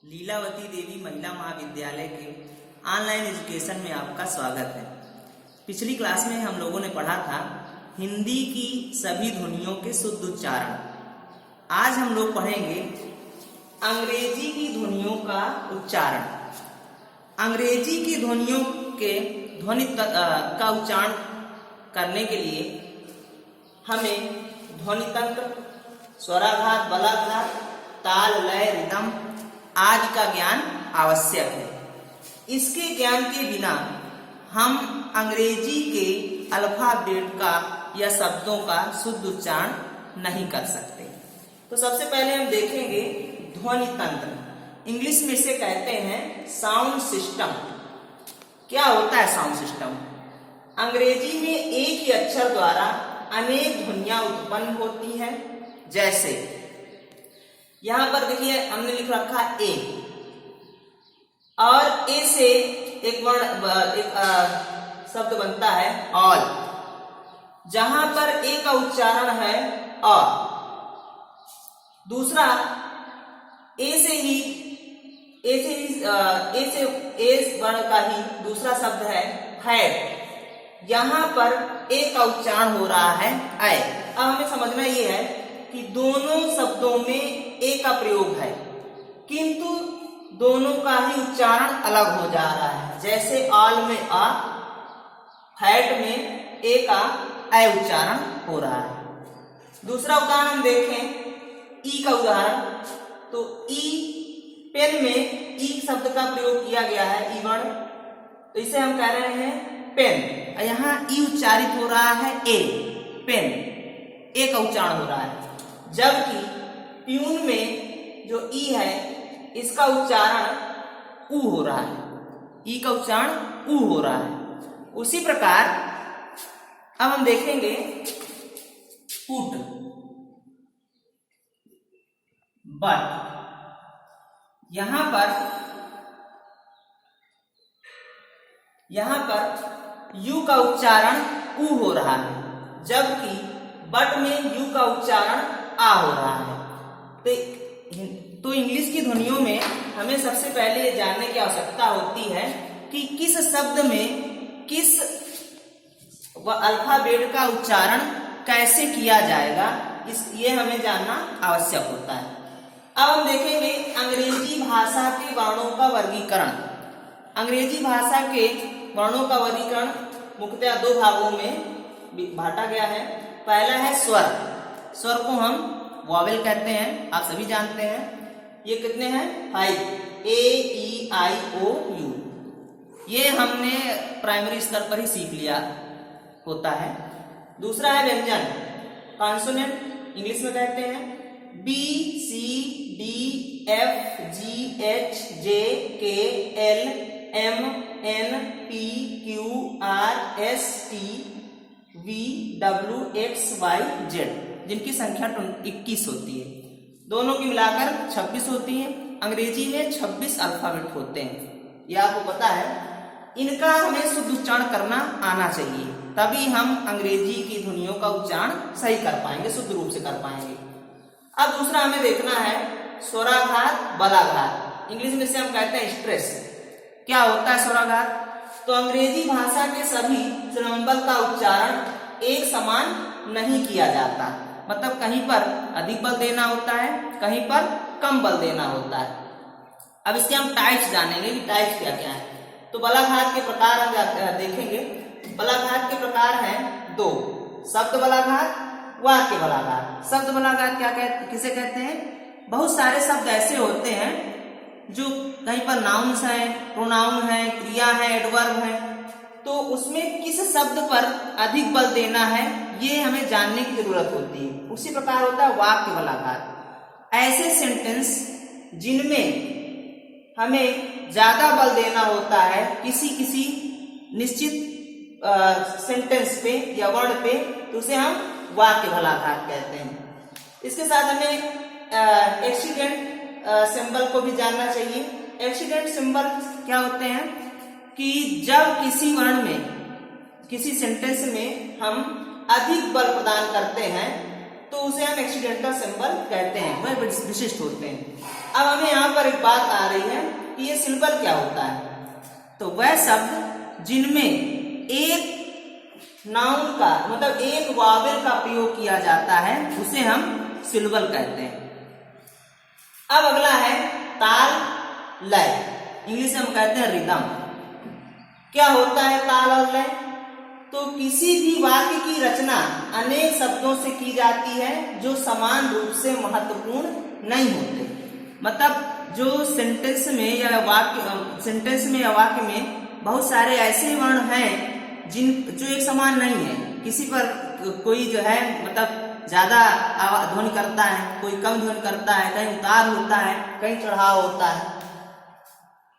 लीलावती देवी महिला महाविद्यालय के ऑनलाइन एजुकेशन में आपका स्वागत है। पिछली क्लास में हम लोगों ने पढ़ा था हिंदी की सभी ध्वनियों के शुद्ध उच्चारण। आज हम लोग पढ़ेंगे अंग्रेजी की ध्वनियों का उच्चारण। अंग्रेजी की ध्वनियों के ध्वनि का उच्चारण करने के लिए हमें ध्वनि तंत्र, स्वराघात, बलाघात, ताल, लय, रिदम आदि का ज्ञान आवश्यक है। इसके ज्ञान के बिना हम अंग्रेजी के अल्फाबेट का या शब्दों का शुद्ध उच्चारण नहीं कर सकते। तो सबसे पहले हम देखेंगे ध्वनि तंत्र। इंग्लिश में इसे कहते हैं साउंड सिस्टम। क्या होता है साउंड सिस्टम? अंग्रेजी में एक ही अक्षर द्वारा अनेक ध्वनियां उत्पन्न होती हैं। जैसे यहां पर देखिए हमने लिख रखा ए, और ए से एक शब्द बनता है ऑल, जहां पर ए का उच्चारण है अ। दूसरा ए वर्ण का ही दूसरा शब्द है हैड, यहां पर ए का उच्चारण हो रहा है ऐ। अब हमें समझना ये है कि दोनों शब्दों में ए का प्रयोग है, किंतु दोनों का ही उच्चारण अलग हो जा रहा है। जैसे ऑल में अ, हैड में ए का ऐ उच्चारण हो रहा है। दूसरा उदाहरण हम देखें ई का उदाहरण, तो ई पेन में ई शब्द का प्रयोग किया गया है, ई वर्ण, तो इसे हम कह रहे हैं पेन। यहां ई उच्चारित हो रहा है ए, पेन, ए का उच्चारण हो रहा है। जबकि प्यून में जो ई है इसका उच्चारण ऊ हो रहा है, ई का उच्चारण ऊ हो रहा है। उसी प्रकार अब हम देखेंगे पुट, बट, यहां पर यू का उच्चारण ऊ हो रहा है, जबकि बट में यू का उच्चारण आ हो रहा है। तो इंग्लिश की ध्वनियों में हमें सबसे पहले ये जानने की आवश्यकता होती है कि किस शब्द में किस अल्फाबेट का उच्चारण कैसे किया जाएगा, ये हमें जानना आवश्यक होता है। अब हम देखेंगे अंग्रेजी भाषा के वर्णों का वर्गीकरण। अंग्रेजी भाषा के वर्णों का वर्गीकरण मुख्यतः दो भागों में बांटा गया है। पहला है स्वर। स्वर को हम वॉवेल कहते हैं, आप सभी जानते हैं। ये कितने हैं? 5, ए, ई, आई, ओ, यू। ये हमने प्राइमरी स्तर पर ही सीख लिया होता है। दूसरा है व्यंजन, कॉन्सोनेंट, इंग्लिश में कहते हैं B, C, D, F, G, H, J, K, L, M, N, P, Q, R, S, T, V, W, X, Y, Z, जिनकी संख्या 21 होती है। दोनों की मिलाकर 26 होती है। अंग्रेजी में 26 अल्फाबेट होते हैं, यह आपको पता है। इनका हमें शुद्ध उच्चारण करना आना चाहिए, तभी हम अंग्रेजी की ध्वनियों का उच्चारण सही कर पाएंगे, शुद्ध रूप से कर पाएंगे। अब दूसरा हमें देखना है स्वराघात, बलाघात। इंग्लिश में से हम कहते हैं स्ट्रेस। क्या होता है स्वराघात? तो अंग्रेजी भाषा के सभी सिंबल का उच्चारण एक समान नहीं किया जाता, मतलब कहीं पर अधिक बल देना होता है, कहीं पर कम बल देना होता है। अब इसके हम टाइप्स जानेंगे कि टाइप्स क्या क्या है। तो बलाघात के प्रकार हम देखेंगे। बलाघात के प्रकार हैं दो, शब्द बलाघात, वाक्य बलाघात। शब्द बलाघात किसे कहते हैं? बहुत सारे शब्द ऐसे होते हैं जो कहीं पर नाउन्स हैं, प्रोनाउन है, क्रिया है, एडवर्ब है, तो उसमें किस शब्द पर अधिक बल देना है ये हमें जानने की जरूरत होती है। उसी प्रकार होता है वाक्य बलाघात। ऐसे सेंटेंस जिनमें हमें ज्यादा बल देना होता है किसी निश्चित सेंटेंस पे या वर्ड पे, तो उसे हम वाक्य बलाघात कहते हैं। इसके साथ हमें एक्सीडेंट सिंबल को भी जानना चाहिए। एक्सीडेंट सिंबल क्या होते हैं कि जब किसी वर्ण में, किसी सेंटेंस में हम अधिक बल प्रदान करते हैं तो उसे हम एक्सीडेंटल सिंबल कहते हैं, वह विशिष्ट होते हैं। अब हमें यहाँ पर एक बात आ रही है कि ये सिंबल क्या होता है। तो वह शब्द जिनमें एक नाउन का मतलब एक वावेल का प्रयोग किया जाता है उसे हम सिंबल कहते हैं। अब अगला है ताल लय, इंग्लिश में हम कहते हैं रिदम। क्या होता है ताल और लय? तो किसी भी वाक्य की रचना अनेक शब्दों से की जाती है जो समान रूप से महत्वपूर्ण नहीं होते। मतलब जो सेंटेंस में या वाक्य में बहुत सारे ऐसे वर्ण हैं जो एक समान नहीं है। किसी पर कोई जो है मतलब ज्यादा ध्वनि करता है, कोई कम ध्वनि करता है, कहीं उतार होता है, कहीं चढ़ाव होता है।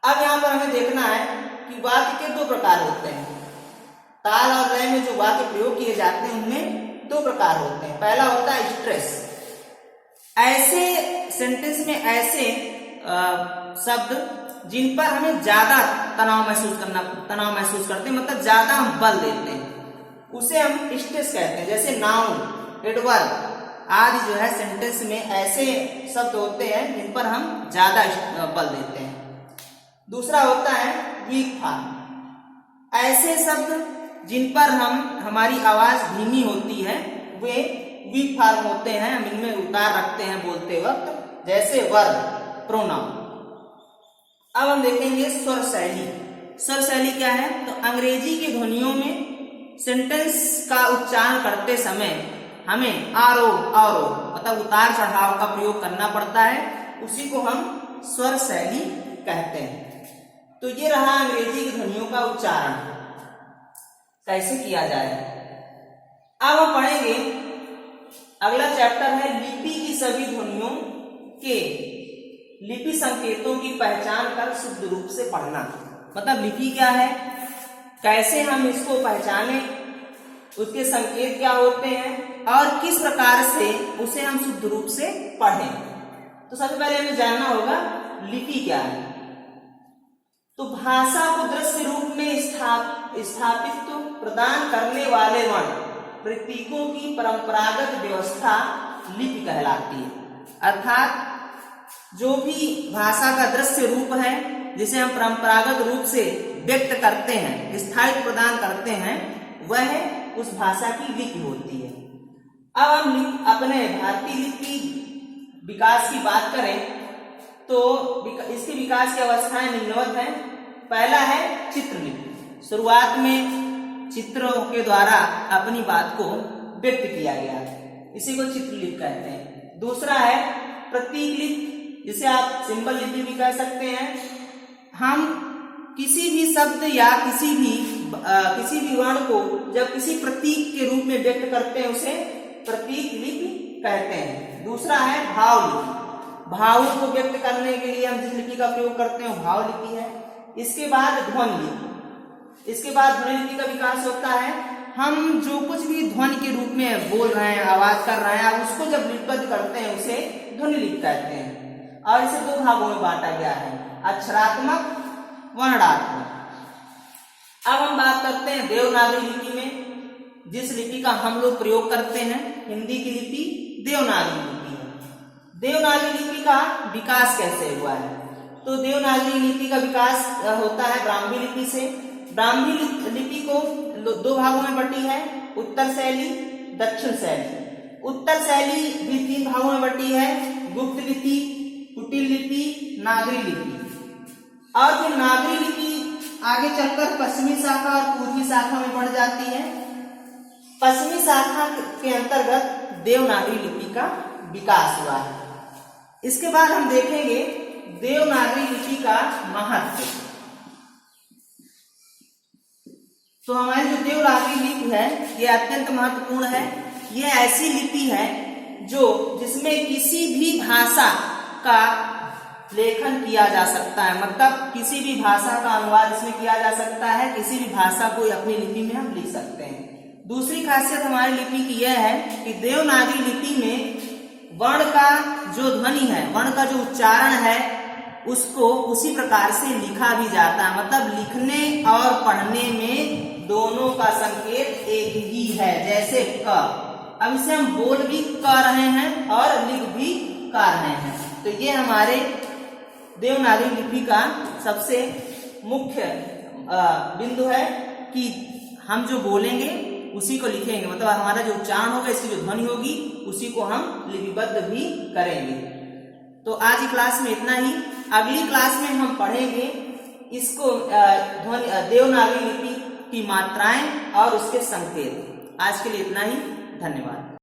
अब यहाँ पर हमें देखना है कि वाक्य के दो प्रकार होते हैं। ताल और लय में जो वाक्य प्रयोग किए जाते हैं उनमें दो प्रकार होते हैं। पहला होता है स्ट्रेस, ऐसे सेंटेंस में ऐसे शब्द जिन पर हमें ज्यादा तनाव महसूस करते हैं, मतलब ज्यादा हम बल देते हैं, उसे हम स्ट्रेस कहते हैं। जैसे नाउन, एडवर्ब आदि जो है सेंटेंस में ऐसे शब्द होते हैं जिन पर हम ज्यादा बल देते हैं। दूसरा होता है वीक फॉर्म, ऐसे शब्द जिन पर हमारी आवाज धीमी होती है वे वीक फॉर्म होते हैं, हम इनमें उतार रखते हैं बोलते वक्त, जैसे वर्ब, प्रोनाउन। अब हम देखेंगे स्वर शैली। स्वर शैली क्या है? तो अंग्रेजी की ध्वनियों में सेंटेंस का उच्चारण करते समय हमें आरोह अवरोह मतलब उतार चढ़ाव का प्रयोग करना पड़ता है, उसी को हम स्वर शैली कहते हैं। तो ये रहा अंग्रेजी की ध्वनियों का उच्चारण कैसे किया जाए। अब हम पढ़ेंगे अगला चैप्टर है लिपि की सभी ध्वनियों के लिपि संकेतों की पहचान कर शुद्ध रूप से पढ़ना। मतलब लिपि क्या है, कैसे हम इसको पहचाने, उसके संकेत क्या होते हैं और किस प्रकार से उसे हम शुद्ध रूप से पढ़ें। तो सबसे पहले हमें जानना होगा लिपि क्या है। तो भाषा को दृश्य रूप में स्थापित्व प्रदान करने वाले वर्ण प्रतीकों की परंपरागत व्यवस्था लिपि कहलाती है। अर्थात जो भी भाषा का दृश्य रूप है जिसे हम परंपरागत रूप से व्यक्त करते हैं, स्थायित्व प्रदान करते हैं, वह उस भाषा की लिपि होती है। अब हम अपने भारतीय लिपि विकास की बात करें तो इसके विकास की अवस्थाएं निम्नवत हैं। पहला है चित्रलिपि, शुरुआत में चित्रों के द्वारा अपनी बात को व्यक्त किया गया, इसी को चित्रलिपि कहते हैं। दूसरा है प्रतीक लिपि, जिसे आप सिंबल लिपि भी कह सकते हैं। हम किसी भी शब्द या किसी भी वर्ण को जब किसी प्रतीक के रूप में व्यक्त करते हैं उसे प्रतीक लिपि कहते हैं। दूसरा है भाव लिपि, भावों को व्यक्त करने के लिए हम जिस लिपि का प्रयोग करते हैं वो भाव लिपि है। इसके बाद ध्वनि लिपि, इसके बाद ध्वनि लिपि का विकास होता है। हम जो कुछ भी ध्वनि के रूप में बोल रहे हैं, आवाज कर रहे हैं, उसको जब लिपिबद्ध करते हैं उसे ध्वनि लिपि कहते हैं। और इसे दो भागों में बांटा गया है, अक्षरात्मक, वर्णात्मक। अब हम बात करते हैं देवनागरी लिपि में, जिस लिपि का हम लोग प्रयोग करते हैं। हिंदी की लिपि देवनागरी लिपि है। देवनागरी लिपि का विकास कैसे हुआ है? तो देवनागरी लिपि का विकास होता है ब्राह्मी लिपि से। ब्राह्मी लिपि को दो भागों में बटी है, उत्तर शैली, दक्षिण शैली। उत्तर शैली भी तीन भागों में बटी है, गुप्त लिपि, कुटिल लिपि, नागरी लिपि। और फिर नागरी लिपि आगे चलकर पश्चिमी शाखा और पूर्वी शाखा में बढ़ जाती है। पश्चिमी शाखा के अंतर्गत देवनागरी लिपि का विकास हुआ है। इसके बाद हम देखेंगे देवनागरी लिपि का महत्व। तो हमारी जो देवनागरी लिपि है ये अत्यंत महत्वपूर्ण है। ये ऐसी लिपि है जिसमें किसी भी भाषा का लेखन किया जा सकता है, मतलब किसी भी भाषा का अनुवाद इसमें किया जा सकता है, किसी भी भाषा को अपनी लिपि में हम लिख सकते हैं। दूसरी खासियत हमारी लिपि की यह है कि देवनागरी लिपि में वर्ण का जो ध्वनि है, वर्ण का जो उच्चारण है, उसको उसी प्रकार से लिखा भी जाता है। मतलब लिखने और पढ़ने में दोनों का संकेत एक ही है। जैसे क, अब इसे हम बोल भी कर रहे हैं और लिख भी कर रहे हैं। तो ये हमारे देवनागरी लिपि का सबसे मुख्य बिंदु है कि हम जो बोलेंगे उसी को लिखेंगे, मतलब हमारा जो उच्चारण होगा, इसकी जो ध्वनि होगी उसी को हम लिपिबद्ध भी करेंगे। तो आज की क्लास में इतना ही। अगली क्लास में हम पढ़ेंगे इसको देवनागरी लिपि की मात्राएं और उसके संकेत। आज के लिए इतना ही, धन्यवाद।